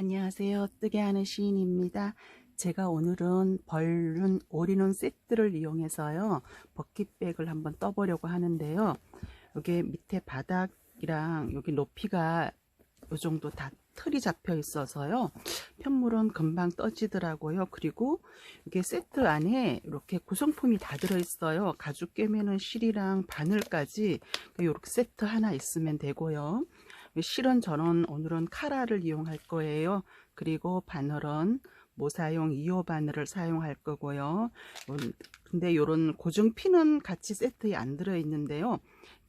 안녕하세요. 뜨게 하는 시인입니다. 제가 오늘은 벌룬 오리논 세트를 이용해서요. 버킷백을 한번 떠보려고 하는데요. 여기 밑에 바닥이랑 여기 높이가 이 정도 다 틀이 잡혀 있어서요. 편물은 금방 떠지더라고요. 그리고 이게 세트 안에 이렇게 구성품이 다 들어있어요. 가죽 꿰매는 실이랑 바늘까지 이렇게 세트 하나 있으면 되고요. 실은 저는 오늘은 카라를 이용할 거예요. 그리고 바늘은 모사용 2호 바늘을 사용할 거고요. 근데 이런 고정핀은 같이 세트에 안 들어있는데요.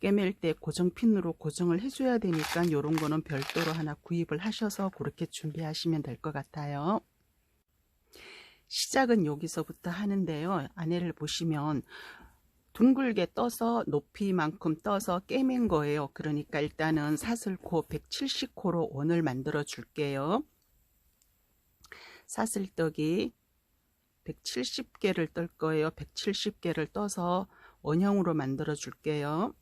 꿰맬 때 고정핀으로 고정을 해줘야 되니까 이런 거는 별도로 하나 구입을 하셔서 그렇게 준비하시면 될 것 같아요. 시작은 여기서부터 하는데요. 안에를 보시면 둥글게 떠서 높이만큼 떠서 꿰맨 거예요. 그러니까 일단은 사슬코 170코로 원을 만들어 줄게요. 사슬떡이 170개를 뜰 거예요. 170개를 떠서 원형으로 만들어 줄게요.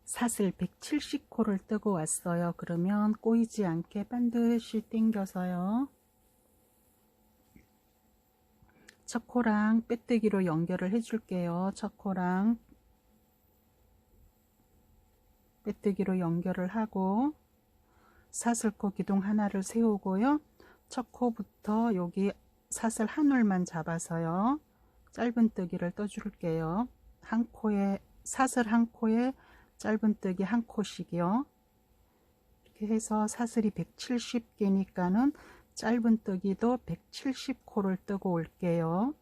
사슬 170코를 뜨고 왔어요. 그러면 꼬이지 않게 반드시 당겨서요. 첫 코랑 빼뜨기로 연결을 해 줄게요. 첫 코랑 빼뜨기로 연결을 하고 사슬코 기둥 하나를 세우고요. 첫 코부터 여기 사슬 한 올만 잡아서요. 짧은뜨기를 떠 줄게요. 한 코에 사슬 한 코에 짧은뜨기 한 코씩이요. 이렇게 해서 사슬이 170개니까는 짧은뜨기도 170코를 뜨고 올게요.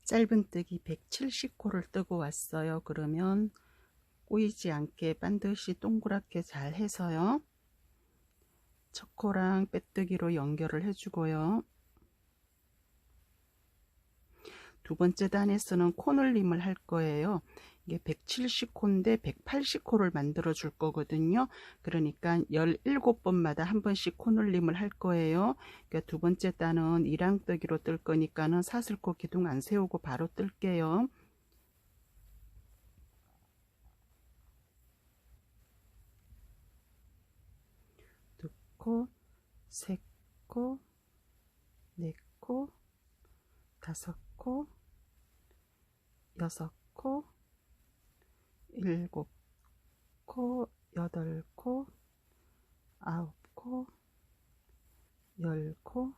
짧은뜨기 170코를 뜨고 왔어요. 그러면 꼬이지 않게 반드시 동그랗게 잘 해서요. 첫 코랑 빼뜨기로 연결을 해주고요. 두 번째 단에서는 코늘림을 할 거예요. 이게 170코인데 180코를 만들어 줄 거거든요. 그러니까 17번마다 한 번씩 코늘림을 할 거예요. 그러니까 두 번째 단은 이랑뜨기로 뜰 거니까는 사슬코 기둥 안 세우고 바로 뜰게요. 두 코, 세 코, 네 코, 다섯 코, 여섯 코, 일곱 코, 여덟 코, 아홉 코, 열 코,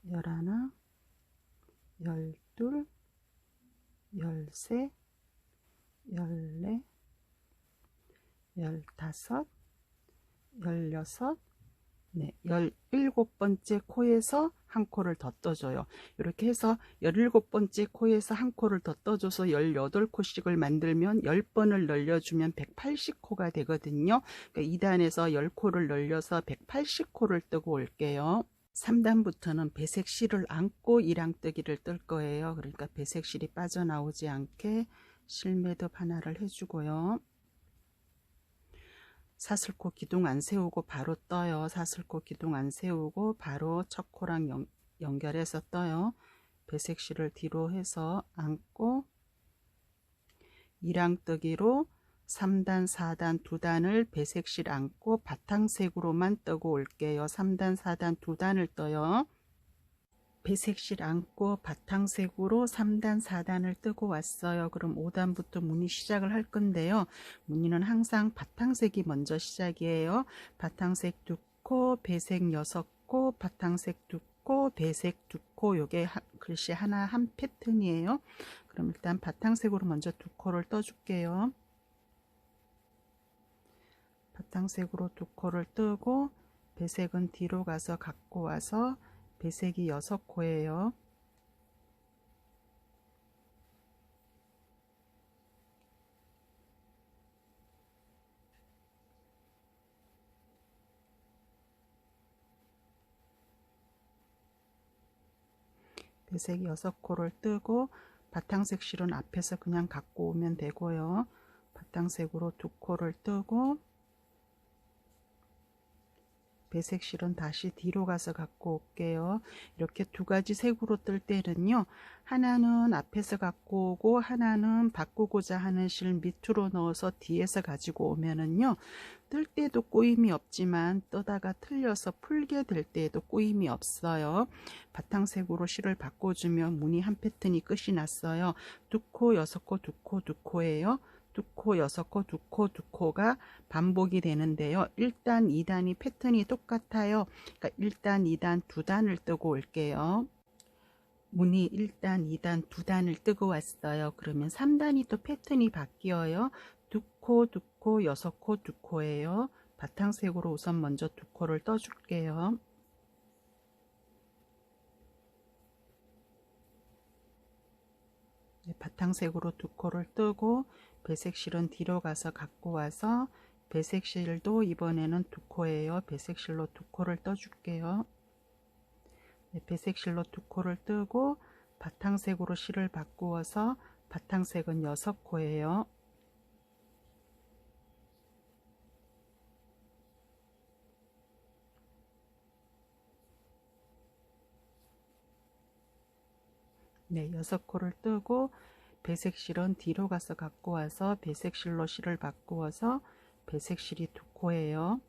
열하나, 열둘, 열셋, 열넷, 열다섯, 열여섯, 네, 17번째 코에서 한 코를 더 떠줘요. 이렇게 해서 17번째 코에서 한 코를 더 떠줘서 18코씩을 만들면 10번을 늘려주면 180코가 되거든요. 그러니까 2단에서 10코를 늘려서 180코를 뜨고 올게요. 3단부터는 배색 실을 안고 이랑뜨기를 뜰 거예요. 그러니까 배색 실이 빠져나오지 않게 실매듭 하나를 해주고요. 사슬코 기둥 안 세우고 바로 떠요. 사슬코 기둥 안 세우고 바로 첫 코랑 연결해서 떠요. 배색실을 뒤로 해서 안고 이랑뜨기로 3단, 4단, 2단을 배색실 안고 바탕색으로만 뜨고 올게요. 3단, 4단, 2단을 떠요. 배색실 안고 바탕색으로 3단, 4단을 뜨고 왔어요. 그럼 5단부터 무늬 시작을 할 건데요. 무늬는 항상 바탕색이 먼저 시작이에요. 바탕색 2코, 배색 6코, 바탕색 2코, 배색 2코, 요게 글씨 하나 한 패턴이에요. 그럼 일단 바탕색으로 먼저 2코를 떠줄게요. 바탕색으로 2코를 뜨고 배색은 뒤로 가서 갖고 와서 배색이 6코예요. 배색이 6코를 뜨고 바탕색 실은 앞에서 그냥 갖고 오면 되고요. 바탕색으로 2코를 뜨고 배색 실은 다시 뒤로 가서 갖고 올게요. 이렇게 두 가지 색으로 뜰 때는요, 하나는 앞에서 갖고 오고 하나는 바꾸고자 하는 실 밑으로 넣어서 뒤에서 가지고 오면은요, 뜰 때도 꼬임이 없지만 뜨다가 틀려서 풀게 될 때에도 꼬임이 없어요. 바탕색으로 실을 바꿔주면 무늬 한 패턴이 끝이 났어요. 두 코, 여섯 코, 두 코, 두 코예요. 두 코, 여섯 코, 두 코, 두 코가 반복이 되는데요. 1단, 2단이 패턴이 똑같아요. 그러니까 1단, 2단, 두 단을 뜨고 올게요. 무늬 1단, 2단, 두 단을 뜨고 왔어요. 그러면 3단이 또 패턴이 바뀌어요. 두 코, 두 코, 여섯 코, 두 코예요. 바탕색으로 우선 먼저 두 코를 떠줄게요. 네, 바탕색으로 두 코를 뜨고 배색실은 뒤로 가서 갖고 와서 배색실도 이번에는 두 코예요. 배색실로 두 코를 떠줄게요. 네, 배색실로 두 코를 뜨고 바탕색으로 실을 바꾸어서 바탕색은 6코예요. 네, 6코를 뜨고 배색실은 뒤로 가서 갖고 와서 배색실로 실을 바꾸어서 배색실이 두 코예요.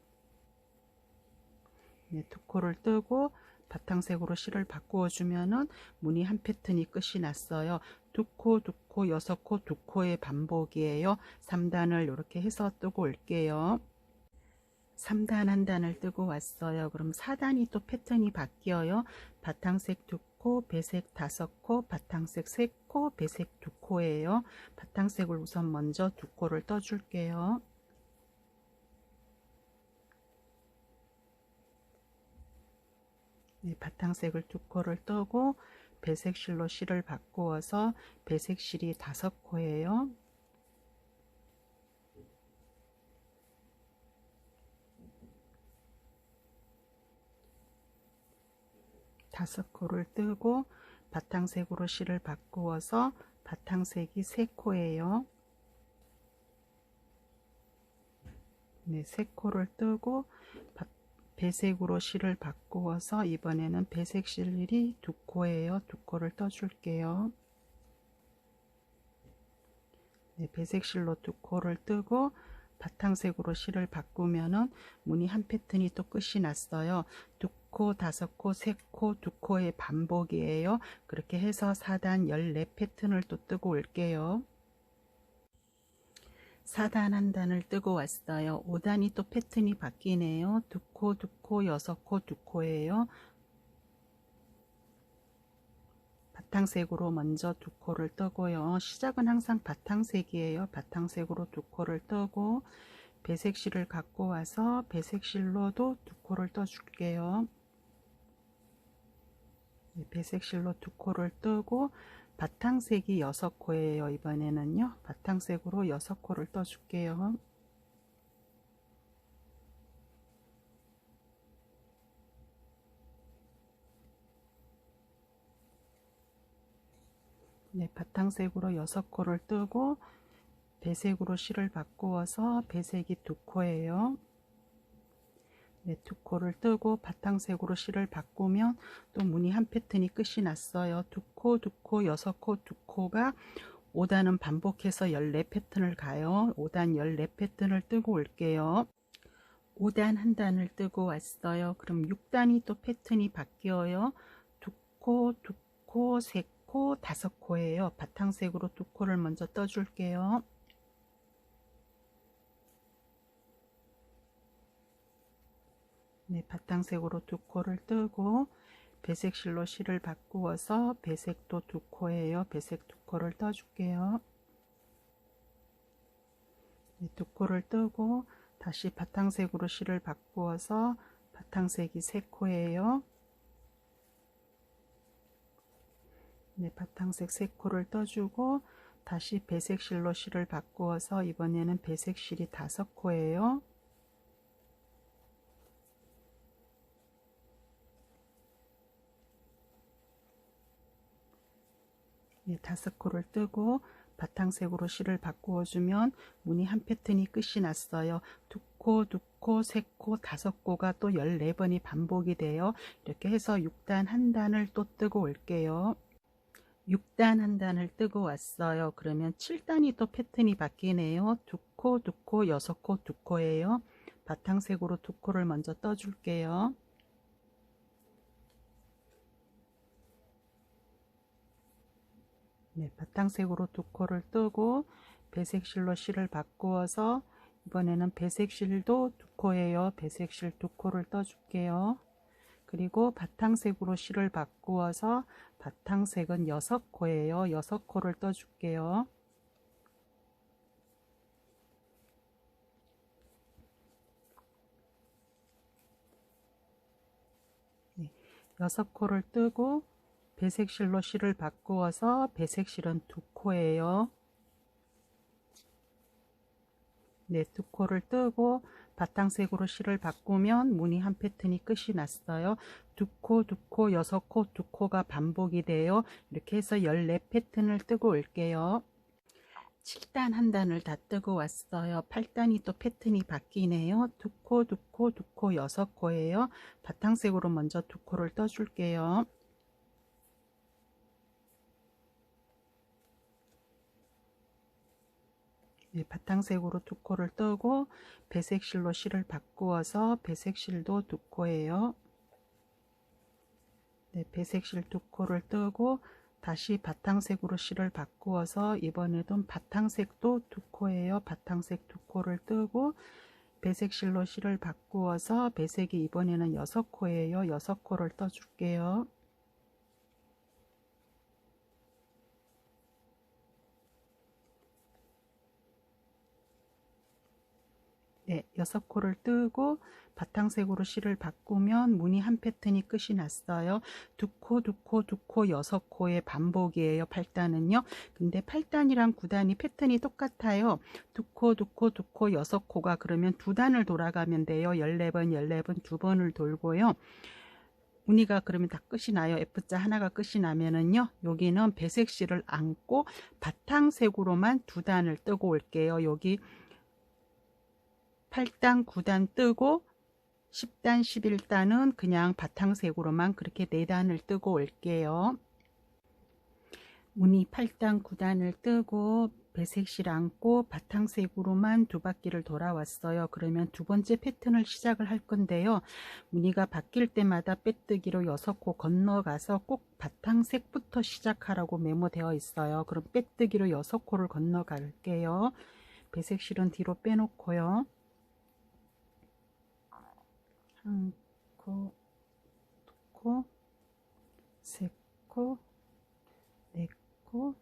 네, 두 코를 뜨고 바탕색으로 실을 바꾸어 주면은 무늬 한 패턴이 끝이 났어요. 두 코, 두 코, 여섯 코, 두 코의 반복이에요. 3단을 이렇게 해서 뜨고 올게요. 3단 한 단을 뜨고 왔어요. 그럼 4단이 또 패턴이 바뀌어요. 바탕색 두 코, 배색 5코, 바탕색 3코, 배색 2코예요. 바탕색을 우선 먼저 두 코를 떠줄게요. 네, 바탕색을 두 코를 뜨고 배색실로 실을 바꾸어서 배색실이 5코예요. 다섯 코를 뜨고 바탕색으로 실을 바꾸어서 바탕색이 3코예요. 네, 3코를 뜨고 배색으로 실을 바꾸어서 이번에는 배색실이 2코예요. 2코를 떠줄게요. 네, 배색실로 2코를 뜨고 바탕색으로 실을 바꾸면은 무늬 한 패턴이 또 끝이 났어요. 2코, 5코, 3코, 2코의 반복이에요. 그렇게 해서 4단 14패턴을 또 뜨고 올게요. 4단 한 단을 뜨고 왔어요. 5단이 또 패턴이 바뀌네요. 2코, 2코, 6코, 2코예요. 바탕색으로 먼저 2코를 뜨고요. 시작은 항상 바탕색이에요. 바탕색으로 2코를 뜨고 배색실을 갖고 와서 배색실로도 2코를 떠줄게요. 네, 배색실로 2코를 뜨고 바탕색이 6코예요. 이번에는요. 바탕색으로 6코를 떠줄게요. 네, 바탕색으로 6코를 뜨고 배색으로 실을 바꾸어서 배색이 2코예요. 네, 2코를 뜨고 바탕색으로 실을 바꾸면 또 무늬 한 패턴이 끝이 났어요. 2코, 2코, 6코, 2코가 5단은 반복해서 14패턴을 가요. 5단 14패턴을 뜨고 올게요. 5단 한 단을 뜨고 왔어요. 그럼 6단이 또 패턴이 바뀌어요. 2코, 2코, 3코, 5코예요. 바탕색으로 2코를 먼저 떠줄게요. 네, 바탕색으로 2코를 뜨고 배색실로 실을 바꾸어서 배색도 2코예요. 배색 2코를 떠줄게요. 네, 2코를 뜨고 다시 바탕색으로 실을 바꾸어서 바탕색이 3코예요. 네, 바탕색 3코를 떠주고 다시 배색실로 실을 바꾸어서 이번에는 배색실이 5코예요. 네, 5코를 뜨고 바탕색으로 실을 바꾸어 주면 무늬 한 패턴이 끝이 났어요. 2코, 2코, 코, 3코, 5코가 또 14번이 반복이 돼요. 이렇게 해서 6단 한 단을 또 뜨고 올게요. 6단 한 단을 뜨고 왔어요. 그러면 7단이 또 패턴이 바뀌네요. 2코, 2코, 6코, 2코예요. 바탕색으로 2코를 먼저 떠줄게요. 네, 바탕색으로 2코를 뜨고 배색 실로 실을 바꾸어서 이번에는 배색 실도 2코예요. 배색 실 2코를 떠줄게요. 그리고 바탕색으로 실을 바꾸어서 바탕색은 6코예요. 6코를 떠줄게요. 네, 6코를 뜨고 배색 실로 실을 바꾸어서 배색 실은 2코예요. 네, 2코를 뜨고 바탕색으로 실을 바꾸면 무늬 한 패턴이 끝이 났어요. 2코, 2코, 6코, 2코가 반복이 돼요. 이렇게 해서 14패턴을 뜨고 올게요. 7단 한 단을 다 뜨고 왔어요. 8단이 또 패턴이 바뀌네요. 2코, 2코, 2코, 6코예요. 바탕색으로 먼저 2코를 떠줄게요. 네, 바탕색으로 2코를 뜨고 배색 실로 실을 바꾸어서 배색 실도 2코예요. 네, 배색 실 2코를 뜨고 다시 바탕색으로 실을 바꾸어서 이번에도 바탕색도 2코예요. 바탕색 2코를 뜨고 배색 실로 실을 바꾸어서 배색이 이번에는 6코예요. 6코를 떠줄게요. 네, 6코를 뜨고 바탕색으로 실을 바꾸면 무늬 한 패턴이 끝이 났어요. 2코, 2코, 2코, 6코의 반복이에요. 8단은요. 근데 8단이랑 9단이 패턴이 똑같아요. 2코, 2코, 2코, 6코가 그러면 2단을 돌아가면 돼요. 14번, 14번 2번을 돌고요. 무늬가 그러면 다 끝이 나요. F자 하나가 끝이 나면은요. 여기는 배색 실을 안고 바탕색으로만 2단을 뜨고 올게요. 여기 8단, 9단 뜨고 10단, 11단은 그냥 바탕색으로만 그렇게 4단을 뜨고 올게요. 무늬 8단, 9단을 뜨고 배색실 안고 바탕색으로만 2바퀴를 돌아왔어요. 그러면 두 번째 패턴을 시작을 할 건데요. 무늬가 바뀔 때마다 빼뜨기로 6코 건너가서 꼭 바탕색부터 시작하라고 메모되어 있어요. 그럼 빼뜨기로 6코를 건너갈게요. 배색실은 뒤로 빼놓고요. 1코, 2코, 3코, 4코,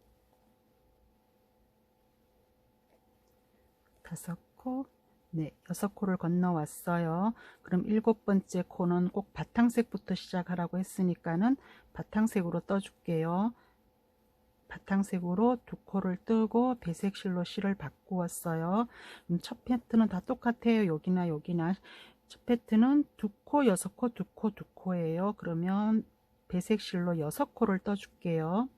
5코, 네, 6코를 건너왔어요. 그럼 7번째 코는 꼭 바탕색부터 시작하라고 했으니까는 바탕색으로 떠줄게요. 바탕색으로 2코를 뜨고 배색실로 실을 바꾸었어요. 첫 패턴은 다 똑같아요. 여기나 여기나. 첫 패턴은 2코, 6코, 2코, 2코예요. 그러면 배색실로 6코를 떠줄게요.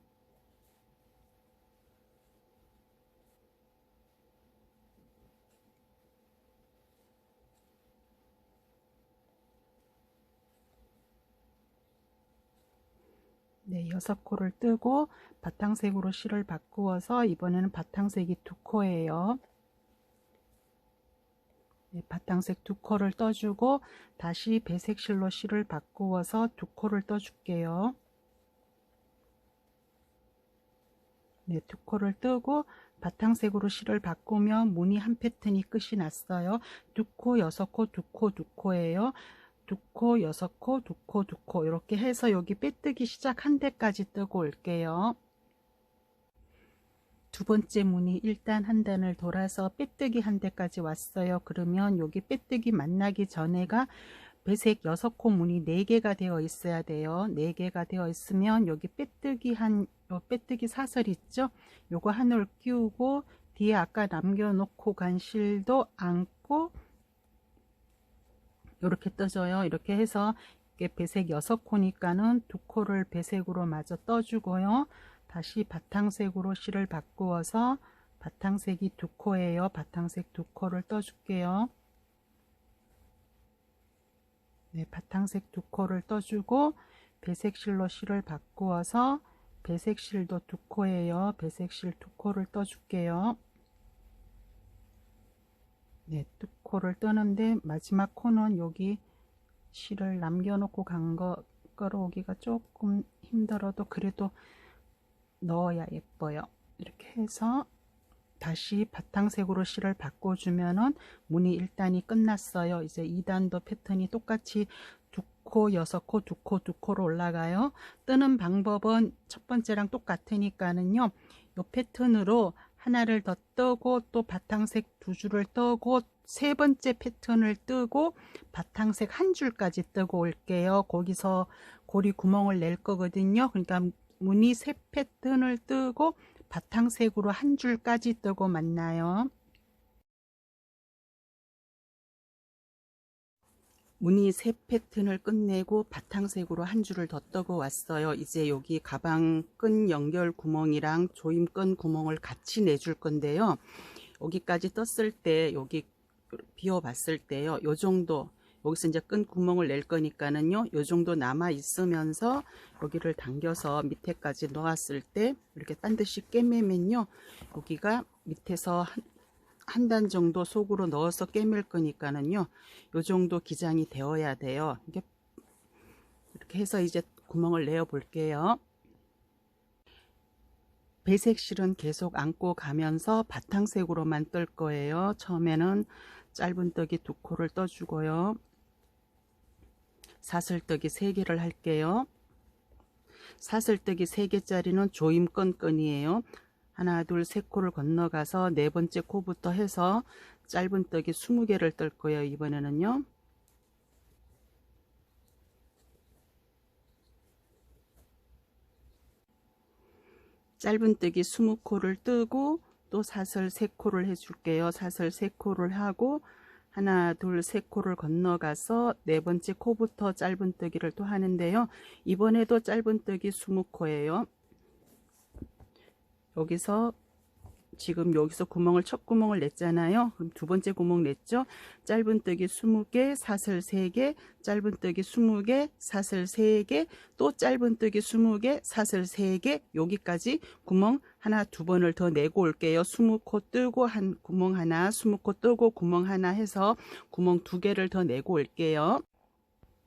네, 6코를 뜨고 바탕색으로 실을 바꾸어서 이번에는 바탕색이 2코예요. 네, 바탕색 2코를 떠주고 다시 배색실로 실을 바꾸어서 2코를 떠줄게요. 네, 2코를 뜨고 바탕색으로 실을 바꾸면 무늬 한 패턴이 끝이 났어요. 2코, 6코, 2코, 2코예요. 2코, 6코, 2코, 2코 이렇게 해서 여기 빼뜨기 시작한 데까지 뜨고 올게요. 두 번째 무늬 일단 한 단을 돌아서 빼뜨기 한 데까지 왔어요. 그러면 여기 빼뜨기 만나기 전에가 배색 6코 무늬 4개가 되어 있어야 돼요. 4개가 되어 있으면 여기 빼뜨기 요 빼뜨기 사슬 있죠? 요거 한올 끼우고 뒤에 아까 남겨놓고 간 실도 안고 이렇게 떠줘요. 이렇게 해서 이게 배색 6코니까는 2코를 배색으로 마저 떠주고요. 다시 바탕색으로 실을 바꾸어서 바탕색이 2코예요. 바탕색 2코를 떠줄게요. 네, 바탕색 두 코를 떠주고 배색실로 실을 바꾸어서 배색실도 두 코예요. 배색실 두 코를 떠줄게요. 네, 두 코를 뜨는데 마지막 코는 여기 실을 남겨놓고 간 거 끌어오기가 조금 힘들어도 그래도 넣어야 예뻐요. 이렇게 해서 다시 바탕색으로 실을 바꿔주면은 무늬 1단이 끝났어요. 이제 2단도 패턴이 똑같이 두 코, 6코, 두 코, 두 코로 올라가요. 뜨는 방법은 첫 번째랑 똑같으니까는요. 이 패턴으로 하나를 더 뜨고 또 바탕색 두 줄을 뜨고 세 번째 패턴을 뜨고 바탕색 한 줄까지 뜨고 올게요. 거기서 고리 구멍을 낼 거거든요. 그러니까 무늬 세 패턴을 뜨고 바탕색으로 한 줄까지 뜨고 만나요. 무늬 세 패턴을 끝내고 바탕색으로 한 줄을 더 뜨고 왔어요. 이제 여기 가방 끈 연결 구멍이랑 조임끈 구멍을 같이 내줄 건데요. 여기까지 떴을 때 여기 비워 봤을 때요. 요 정도 여기서 이제 끈 구멍을 낼 거니까는요. 요 정도 남아 있으면서 여기를 당겨서 밑에까지 놓았을 때 이렇게 딴 듯이 꿰매면요. 여기가 밑에서 한 단 정도 속으로 넣어서 꿰맬 거니까는요. 요 정도 기장이 되어야 돼요. 이렇게 해서 이제 구멍을 내어 볼게요. 배색실은 계속 안고 가면서 바탕색으로만 뜰 거예요. 처음에는 짧은뜨기 두 코를 떠주고요. 사슬뜨기 3개를 할게요. 사슬뜨기 3개짜리는 조임끈 끈이에요. 하나, 둘, 세 코를 건너가서 네 번째 코부터 해서 짧은뜨기 20개를 뜰 거예요. 이번에는요. 짧은뜨기 20코를 뜨고 또 사슬 3코를 해줄게요. 사슬 3코를 하고 하나, 둘, 세 코를 건너가서 네 번째 코부터 짧은뜨기를 또 하는데요. 이번에도 짧은뜨기 20코예요. 여기서 지금 여기서 구멍을 첫 구멍을 냈잖아요. 그럼 두 번째 구멍 냈죠. 짧은뜨기 20개, 사슬 3개, 짧은뜨기 20개, 사슬 3개, 또 짧은뜨기 20개, 사슬 3개. 여기까지 구멍 하나 두 번을 더 내고 올게요. 20코 뜨고 한 구멍 하나, 20코 뜨고 구멍 하나 해서 구멍 2개를 더 내고 올게요.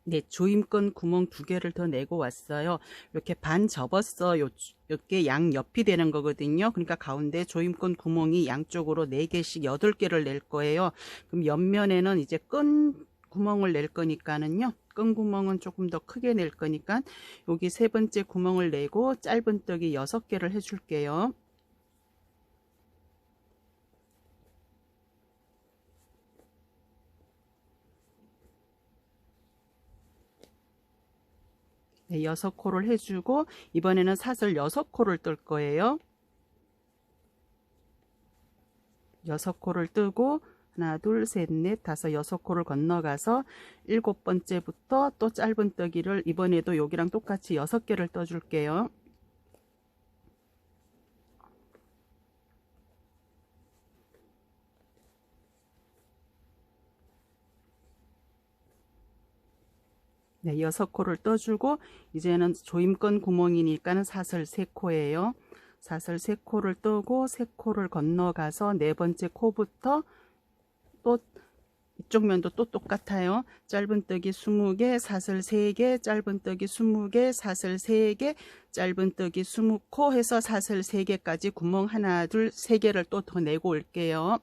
네, 조임끈 구멍 2개를 더 내고 왔어요. 이렇게 반 접었어. 이렇게 양 옆이 되는 거거든요. 그러니까 가운데 조임끈 구멍이 양쪽으로 4개씩 8개를 낼 거예요. 그럼 옆면에는 이제 끈 구멍을 낼 거니까는요. 끈 구멍은 조금 더 크게 낼 거니까 여기 세 번째 구멍을 내고 짧은뜨기 6개를 해줄게요. 네, 6코를 해주고 이번에는 사슬 6코를 뜰 거예요. 6코를 뜨고 하나, 둘, 셋, 넷, 다섯, 6코를 건너가서 7번째부터 또 짧은뜨기를 이번에도 여기랑 똑같이 6개를 떠줄게요. 네, 6코를 떠주고 이제는 조임끈 구멍이니까는 사슬 3코예요. 사슬 3코를 뜨고 3코를 건너가서 네 번째 코부터 또 이쪽 면도 또 똑같아요. 짧은뜨기 20개, 사슬 3개, 짧은뜨기 20개, 사슬 3개, 짧은뜨기 20코 해서 사슬 3개까지 구멍 하나, 둘, 3개를 또 더 내고 올게요.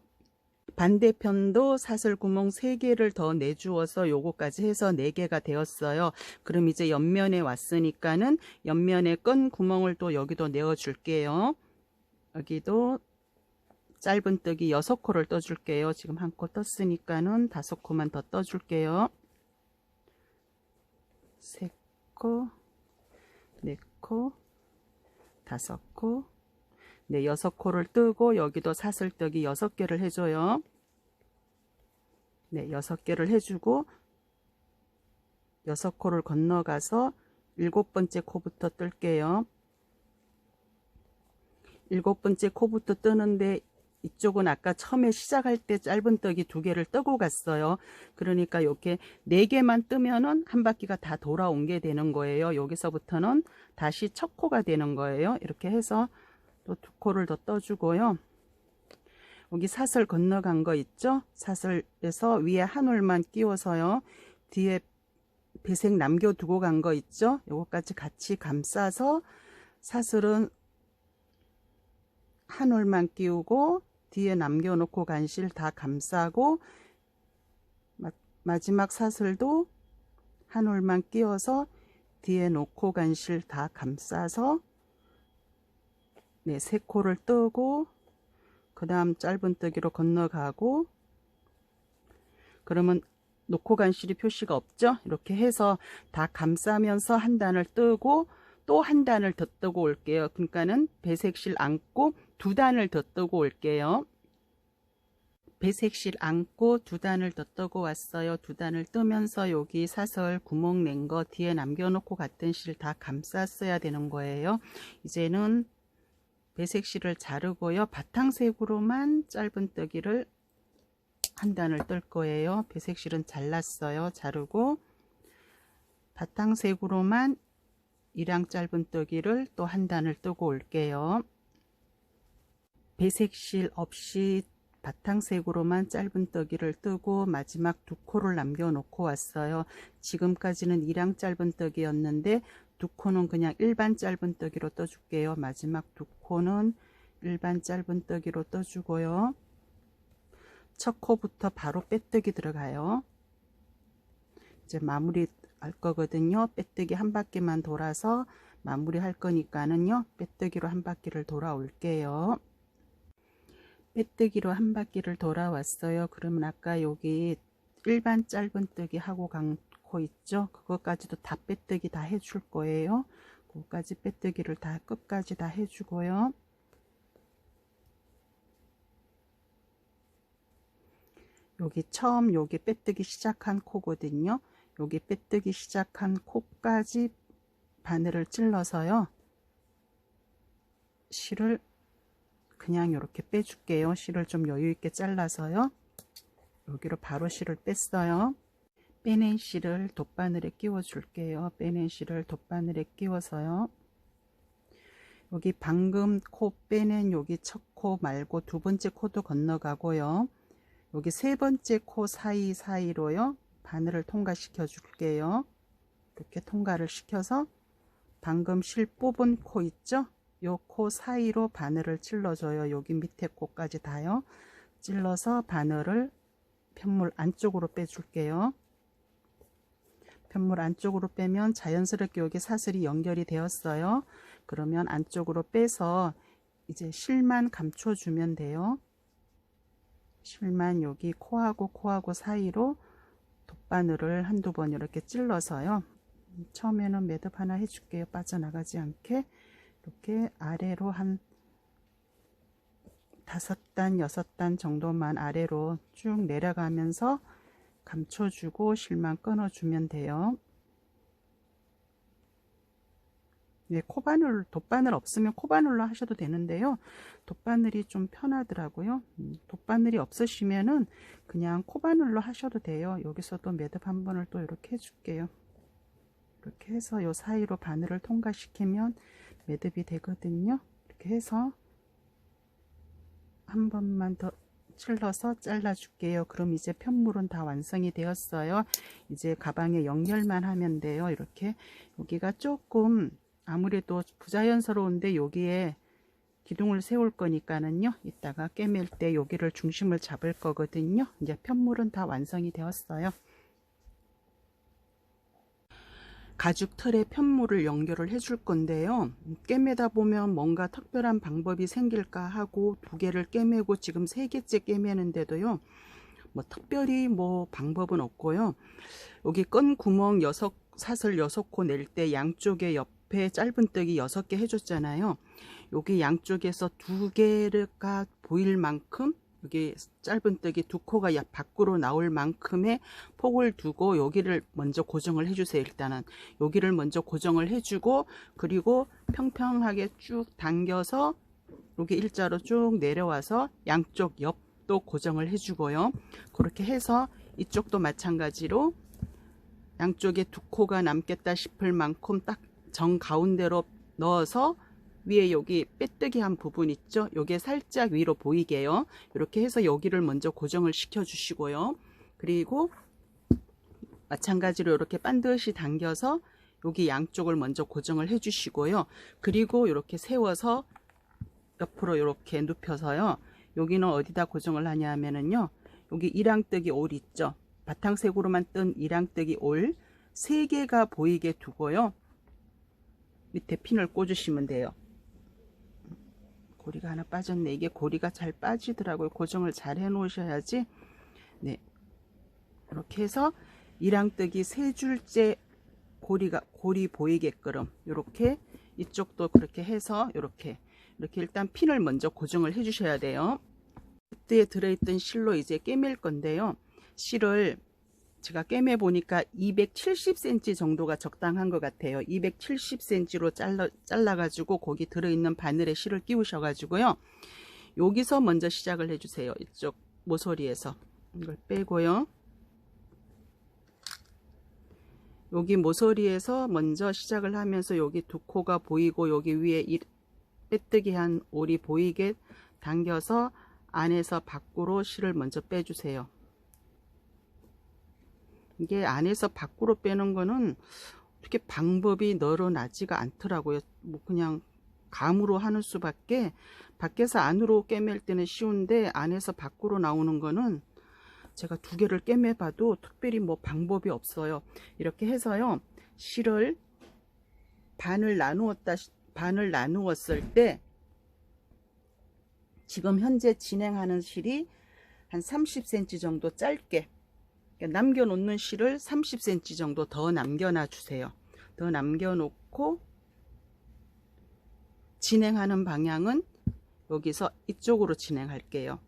반대편도 사슬 구멍 3개를 더 내주어서 요거까지 해서 4개가 되었어요. 그럼 이제 옆면에 왔으니까는 옆면에 끈 구멍을 또 여기도 내어 줄게요. 여기도 짧은뜨기 6코를 떠줄게요. 지금 1코 떴으니까는 5코만 더 떠줄게요. 3코, 4코, 5코, 네, 6코를 뜨고 여기도 사슬뜨기 6개를 해줘요. 네, 6개를 해주고 6코를 건너가서 7번째 코부터 뜰게요. 7번째 코부터 뜨는데 이쪽은 아까 처음에 시작할 때 짧은뜨기 2개를 뜨고 갔어요. 그러니까 이렇게 4개만 뜨면은 한 바퀴가 다 돌아온 게 되는 거예요. 여기서부터는 다시 첫 코가 되는 거예요. 이렇게 해서 또 2코를 더 떠주고요. 여기 사슬 건너간 거 있죠? 사슬에서 위에 한 올만 끼워서요. 뒤에 배색 남겨두고 간 거 있죠? 요거까지 같이 감싸서 사슬은 한 올만 끼우고 뒤에 남겨놓고 간 실 다 감싸고 마지막 사슬도 한 올만 끼워서 뒤에 놓고 간 실 다 감싸서 네, 3코를 뜨고 그 다음 짧은뜨기로 건너가고 그러면 놓고 간 실이 표시가 없죠. 이렇게 해서 다 감싸면서 한 단을 뜨고 또 한 단을 더 뜨고 올게요. 그러니까는 배색실 안고 2단을 더 뜨고 올게요. 배색실 안고 2단을 더 뜨고 왔어요. 2단을 뜨면서 여기 사슬 구멍 낸 거 뒤에 남겨놓고 갔던 실 다 감쌌어야 되는 거예요. 이제는 배색실을 자르고요. 바탕색으로만 짧은뜨기를 한 단을 뜰 거예요. 배색실은 잘랐어요. 자르고 바탕색으로만 일양 짧은뜨기를 또 한 단을 뜨고 올게요. 배색실 없이 바탕색으로만 짧은뜨기를 뜨고 마지막 2코를 남겨놓고 왔어요. 지금까지는 일양 짧은뜨기였는데 2코는 그냥 일반 짧은뜨기로 떠줄게요. 마지막 2코는 일반 짧은뜨기로 떠주고요. 첫 코부터 바로 빼뜨기 들어가요. 이제 마무리 할 거거든요. 빼뜨기 한 바퀴만 돌아서 마무리 할 거니까는요. 빼뜨기로 한 바퀴를 돌아올게요. 빼뜨기로 한 바퀴를 돌아왔어요. 그러면 아까 여기 일반 짧은뜨기 하고 간 코 있죠? 그것까지도 다 빼뜨기 다 해줄 거예요. 그것까지 빼뜨기를 다 끝까지 다 해주고요. 여기 처음 여기 빼뜨기 시작한 코거든요. 여기 빼뜨기 시작한 코까지 바늘을 찔러서요. 실을 그냥 이렇게 빼줄게요. 실을 좀 여유 있게 잘라서요. 여기로 바로 실을 뺐어요. 빼낸 실을 돗바늘에 끼워 줄게요. 빼낸 실을 돗바늘에 끼워서요. 여기 방금 코 빼낸 여기 첫 코 말고 2번째 코도 건너가고요. 여기 3번째 코 사이사이로요. 바늘을 통과시켜 줄게요. 이렇게 통과를 시켜서 방금 실 뽑은 코 있죠? 요 코 사이로 바늘을 찔러줘요. 여기 밑에 코까지 다요. 찔러서 바늘을 편물 안쪽으로 빼줄게요. 편물 안쪽으로 빼면 자연스럽게 여기 사슬이 연결이 되었어요. 그러면 안쪽으로 빼서 이제 실만 감춰주면 돼요. 실만 여기 코하고 사이로 돗바늘을 한두 번 이렇게 찔러서요. 처음에는 매듭 하나 해줄게요. 빠져나가지 않게. 이렇게 아래로 한 5단, 6단 정도만 아래로 쭉 내려가면서 감춰주고 실만 끊어주면 돼요. 네, 돗바늘 없으면 코바늘로 하셔도 되는데요. 돗바늘이 좀 편하더라고요. 돗바늘이 없으시면은 그냥 코바늘로 하셔도 돼요. 여기서도 매듭 한 번을 또 이렇게 해줄게요. 이렇게 해서 요 사이로 바늘을 통과시키면 매듭이 되거든요. 이렇게 해서 한 번만 더 찔러서 잘라 줄게요. 그럼 이제 편물은 다 완성이 되었어요. 이제 가방에 연결만 하면 돼요. 이렇게 여기가 조금 아무래도 부자연스러운데 여기에 기둥을 세울 거니까는요. 이따가 꿰맬 때 여기를 중심을 잡을 거거든요. 이제 편물은 다 완성이 되었어요. 가죽 틀에 편물을 연결을 해줄 건데요. 꿰매다 보면 뭔가 특별한 방법이 생길까 하고 2개를 꿰매고 지금 3개째 꿰매는데도요. 뭐 특별히 뭐 방법은 없고요. 여기 끈 구멍 사슬 6코 낼 때 양쪽에 옆에 짧은뜨기 6개 해줬잖아요. 여기 양쪽에서 2개가 보일 만큼 여기 짧은뜨기 2코가 밖으로 나올 만큼의 폭을 두고 여기를 먼저 고정을 해주세요. 일단은 여기를 먼저 고정을 해주고 그리고 평평하게 쭉 당겨서 여기 일자로 쭉 내려와서 양쪽 옆도 고정을 해주고요. 그렇게 해서 이쪽도 마찬가지로 양쪽에 두 코가 남겠다 싶을 만큼 딱 정 가운데로 넣어서 위에 여기 빼뜨기 한 부분 있죠? 요게 살짝 위로 보이게요. 이렇게 해서 여기를 먼저 고정을 시켜 주시고요. 그리고 마찬가지로 이렇게 반드시 당겨서 여기 양쪽을 먼저 고정을 해 주시고요. 그리고 이렇게 세워서 옆으로 이렇게 눕혀서요. 여기는 어디다 고정을 하냐 하면은요. 여기 이랑뜨기 올 있죠? 바탕색으로만 뜬 이랑뜨기 올 3개가 보이게 두고요. 밑에 핀을 꽂으시면 돼요. 고리가 하나 빠졌네. 이게 고리가 잘 빠지더라고요. 고정을 잘 해 놓으셔야지. 네, 이렇게 해서 이랑뜨기 3줄째 고리 보이게끔 이렇게 이쪽도 그렇게 해서 이렇게 일단 핀을 먼저 고정을 해 주셔야 돼요. 그때에 들어있던 실로 이제 꿰맬 건데요. 실을 제가 꿰매 보니까 270cm 정도가 적당한 것 같아요. 270cm로 잘라 가지고 거기 들어있는 바늘에 실을 끼우셔 가지고요. 여기서 먼저 시작을 해 주세요. 이쪽 모서리에서 이걸 빼고요. 여기 모서리에서 먼저 시작을 하면서 여기 두 코가 보이고 여기 위에 빼뜨기 한 올이 보이게 당겨서 안에서 밖으로 실을 먼저 빼주세요. 이게 안에서 밖으로 빼는 거는 이렇게 방법이 늘어나지가 않더라고요. 뭐 그냥 감으로 하는 수밖에, 밖에서 안으로 꿰맬 때는 쉬운데 안에서 밖으로 나오는 거는 제가 2개를 꿰매 봐도 특별히 뭐 방법이 없어요. 이렇게 해서요. 실을 반을 나누었을 때 지금 현재 진행하는 실이 한 30cm 정도 짧게 남겨 놓는 실을 30cm 정도 더 남겨놔 주세요. 더 남겨 놓고 진행하는 방향은 여기서 이쪽으로 진행할게요.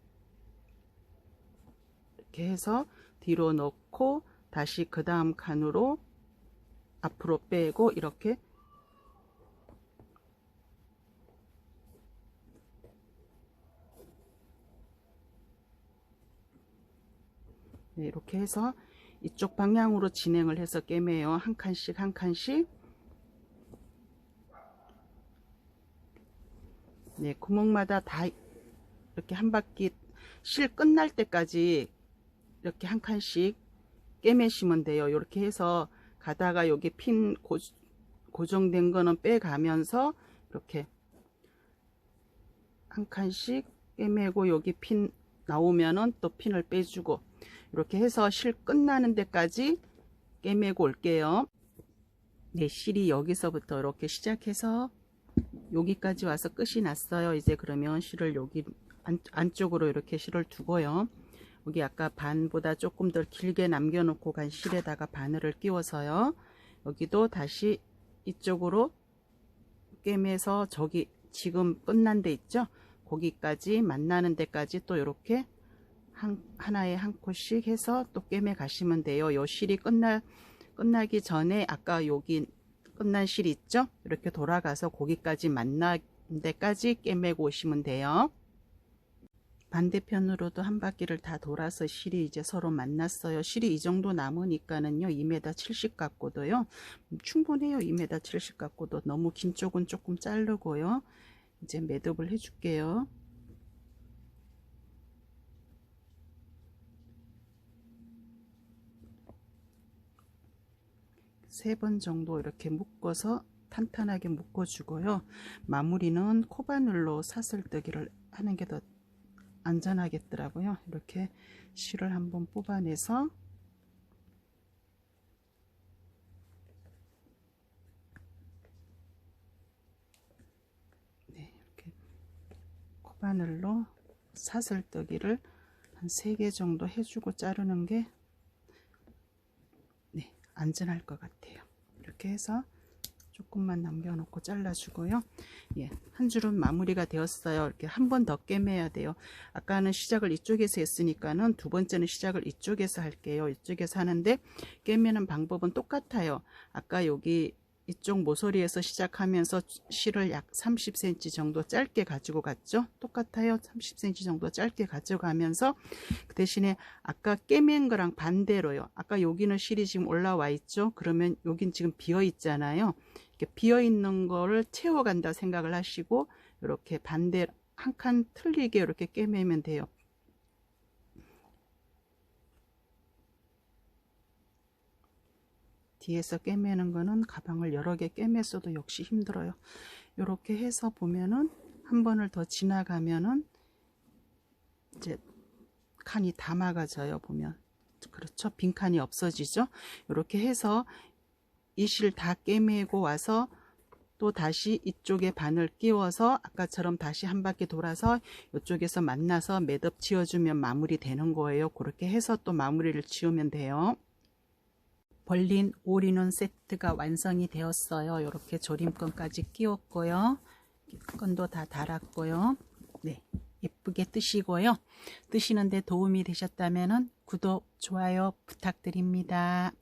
이렇게 해서 뒤로 넣고 다시 그 다음 칸으로 앞으로 빼고 이렇게 네, 이렇게 해서 이쪽 방향으로 진행을 해서 꿰매요. 한 칸씩 한 칸씩. 네, 구멍마다 다 이렇게 한 바퀴 실 끝날 때까지 이렇게 한 칸씩 꿰매시면 돼요. 이렇게 해서 가다가 여기 핀 고정된 거는 빼가면서 이렇게 한 칸씩 꿰매고 여기 핀 나오면은 또 핀을 빼주고 이렇게 해서 실 끝나는 데까지 꿰매고 올게요. 네, 실이 여기서부터 이렇게 시작해서 여기까지 와서 끝이 났어요. 이제 그러면 실을 여기 안쪽으로 이렇게 실을 두고요. 여기 아까 반보다 조금 더 길게 남겨놓고 간 실에다가 바늘을 끼워서요. 여기도 다시 이쪽으로 꿰매서 저기 지금 끝난 데 있죠? 거기까지 만나는 데까지 또 이렇게 하나에 한 코씩 해서 또 꿰매 가시면 돼요. 요 실이 끝나기 전에 아까 여기 끝난 실 있죠? 이렇게 돌아가서 거기까지 만나는 데까지 꿰매고 오시면 돼요. 반대편으로도 한 바퀴를 다 돌아서 실이 이제 서로 만났어요. 실이 이 정도 남으니까는요 2m 70 갖고도요 충분해요. 2m 70 갖고도. 너무 긴 쪽은 조금 자르고요. 이제 매듭을 해 줄게요. 세 번 정도 이렇게 묶어서 탄탄하게 묶어 주고요. 마무리는 코바늘로 사슬뜨기를 하는 게 더 안전하겠더라고요. 이렇게 실을 한번 뽑아내서 네, 이렇게 코바늘로 사슬뜨기를 한 3개 정도 해주고 자르는 게 네, 안전할 것 같아요. 이렇게 해서 조금만 남겨놓고 잘라주고요. 예, 한 줄은 마무리가 되었어요. 이렇게 한 번 더 꿰매야 돼요. 아까는 시작을 이쪽에서 했으니까는 두 번째는 시작을 이쪽에서 할게요. 이쪽에서 하는데 꿰매는 방법은 똑같아요. 아까 여기 이쪽 모서리에서 시작하면서 실을 약 30cm 정도 짧게 가지고 갔죠. 똑같아요. 30cm 정도 짧게 가져가면서 그 대신에 아까 꿰맨 거랑 반대로요. 아까 여기는 실이 지금 올라와 있죠. 그러면 여긴 지금 비어 있잖아요. 이렇게 비어 있는 거를 채워간다 생각을 하시고 이렇게 반대 한 칸 틀리게 이렇게 꿰매면 돼요. 뒤에서 꿰매는 거는 가방을 여러 개 꿰맸어도 역시 힘들어요. 이렇게 해서 보면은 한 번을 더 지나가면은 이제 칸이 다 막아져요. 보면 그렇죠. 빈 칸이 없어지죠. 이렇게 해서 이 실 다 꿰매고 와서 또 다시 이쪽에 바늘 끼워서 아까처럼 다시 한 바퀴 돌아서 이쪽에서 만나서 매듭 지어주면 마무리 되는 거예요. 그렇게 해서 또 마무리를 지으면 돼요. 벌린 올인원 세트가 완성이 되었어요. 이렇게 조림건까지 끼웠고요. 끈도 다 달았고요. 네, 예쁘게 뜨시고요. 뜨시는데 도움이 되셨다면 구독, 좋아요 부탁드립니다.